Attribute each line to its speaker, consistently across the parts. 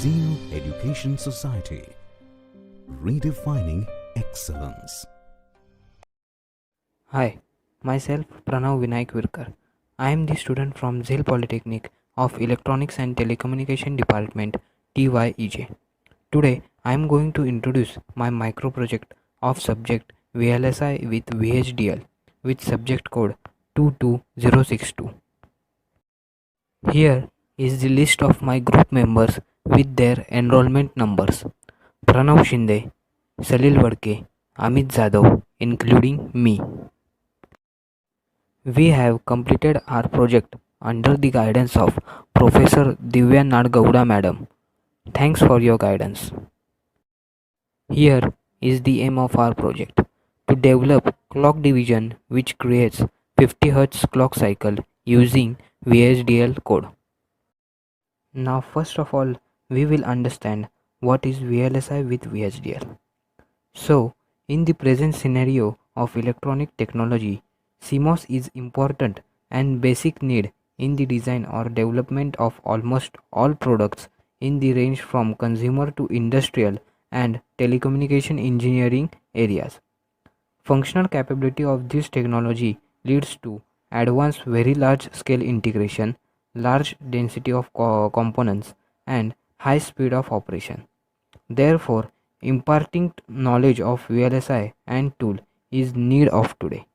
Speaker 1: Zeal Education Society, redefining excellence.
Speaker 2: Hi, myself Pranav Vinayak Virkar. I am the student from Zeal Polytechnic of Electronics and Telecommunication Department TYEJ. Today I am going to introduce my micro project of subject VLSI with VHDL with subject code 22062. Here is the list of my group members with their enrollment numbers: Pranav Shinde, Salil Wadke, Amit Jadhav, including me. We have completed our project under the guidance of Professor Divya Nadgowda Madam. Thanks for your guidance. Here is the aim of our project: to develop clock division which creates 50 Hz clock cycle using VHDL code. Now first of all, we will understand what is VLSI with VHDL. So, in the present scenario of electronic technology, CMOS is important and basic need in the design or development of almost all products in the range from consumer to industrial and telecommunication engineering areas. Functional capability of this technology leads to advanced very large scale integration, large density of components, and high speed of operation. Therefore, imparting knowledge of VLSI and tool is need of today.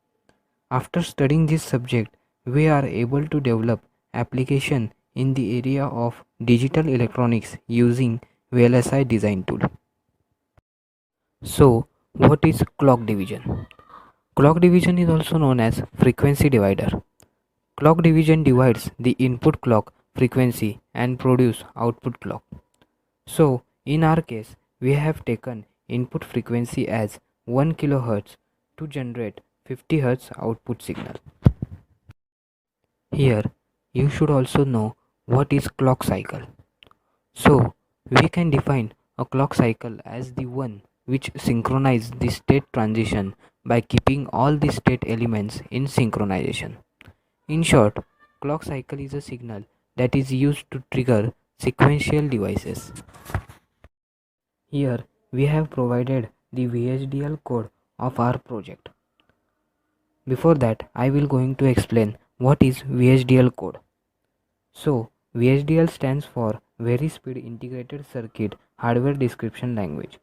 Speaker 2: After studying this subject, we are able to develop application in the area of digital electronics using VLSI design tool. So, what is clock division? Clock division is also known as frequency divider. Clock division divides the input clock frequency and produce output clock. So, in our case, we have taken input frequency as 1 kHz to generate 50 Hz output signal. Here, you should also know what is clock cycle. So, we can define a clock cycle as the one which synchronizes the state transition by keeping all the state elements in synchronization. In short, clock cycle is a signal that is used to trigger sequential devices. Here we have provided the VHDL code of our project. Before that, I will going to explain what is VHDL code. So, VHDL stands for Very Speed Integrated Circuit Hardware Description Language.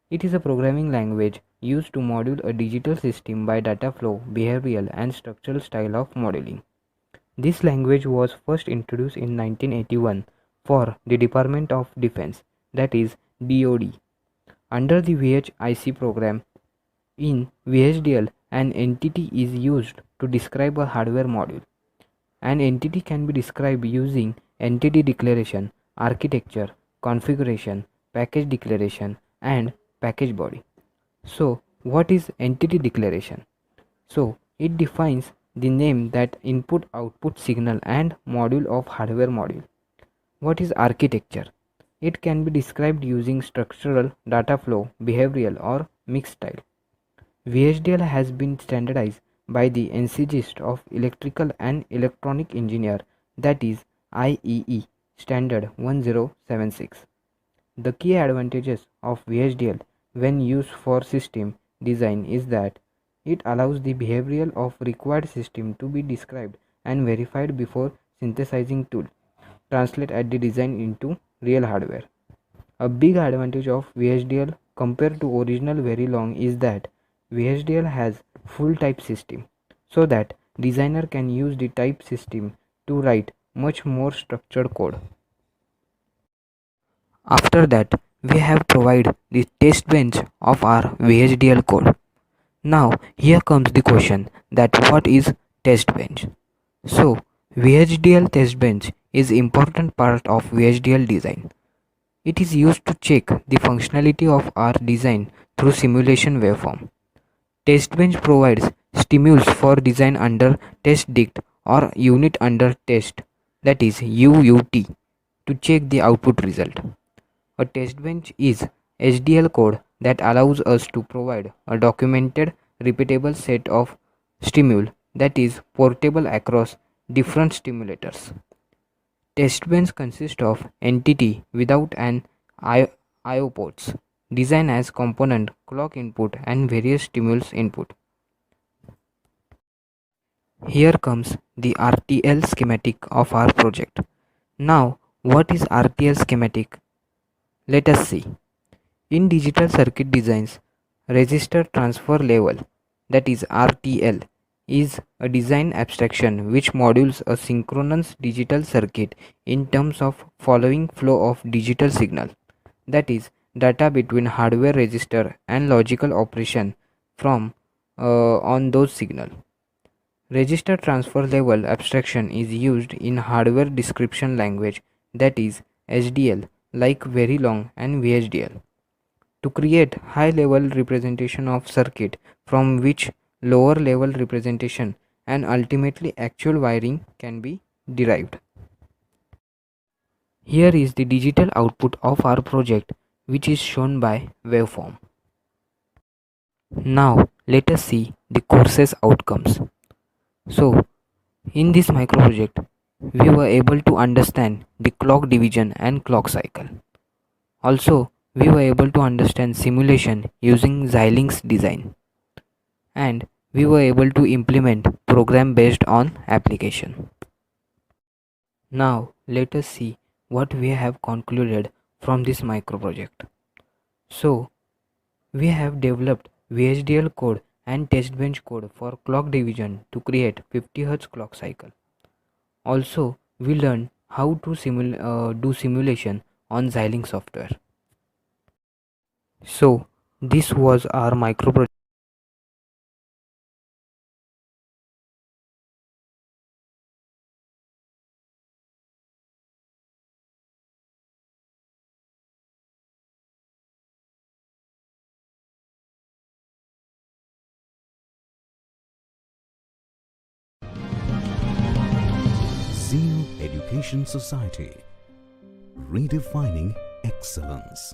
Speaker 2: It is a programming language used to module a digital system by data flow, behavioral and structural style of modeling. This language was first introduced in 1981 for the Department of Defense, that is DoD. Under the VHIC program, in VHDL, an entity is used to describe a hardware module. An entity can be described using entity declaration, architecture, configuration, package declaration, and package body. So, what is entity declaration? So, it defines the name that input output signal and module of hardware module. What is architecture? It can be described using structural, data flow, behavioral, or mixed style. VHDL has been standardized by the NCGIST of Electrical and Electronic Engineer, that is IEE standard 1076. The key advantages of VHDL when used for system design is that it allows the behavioral of required system to be described and verified before synthesizing tool translate at the design into real hardware. A big advantage of VHDL compared to original Verilong is that VHDL has full type system, so that designer can use the type system to write much more structured code. After that, we have provided the test bench of our VHDL code. Now here comes the question that what is test bench? So VHDL test bench is important part of VHDL design. It is used to check the functionality of our design through simulation waveform. Test bench provides stimulus for design under test dict or unit under test, that is UUT, to check the output result. A test bench is HDL code that allows us to provide a documented repeatable set of stimuli that is portable across different stimulators. Test bench consists of entity without an I/O ports, designed as component, clock input and various stimulus input. Here comes the RTL schematic of our project. Now, what is RTL schematic? Let us see. In digital circuit designs, register transfer level, that is RTL, is a design abstraction which modules a synchronous digital circuit in terms of following flow of digital signal, that is data between hardware register and logical operation from on those signal. Register transfer level abstraction is used in hardware description language, that is HDL, like Verilong and VHDL, to create high level representation of circuit from which lower level representation and ultimately actual wiring can be derived. Here is the digital output of our project, which is shown by waveform. Now let us see the course's outcomes. So in this micro project, we were able to understand the clock division and clock cycle. Also, we were able to understand simulation using Xilinx design, and we were able to implement program based on application. Now let us see what we have concluded from this micro project. So we have developed VHDL code and test bench code for clock division to create 50 Hz clock cycle. Also, we learned how to do simulation on Xilinx software. So this was our micro project.
Speaker 1: Zeal Education Society, redefining excellence.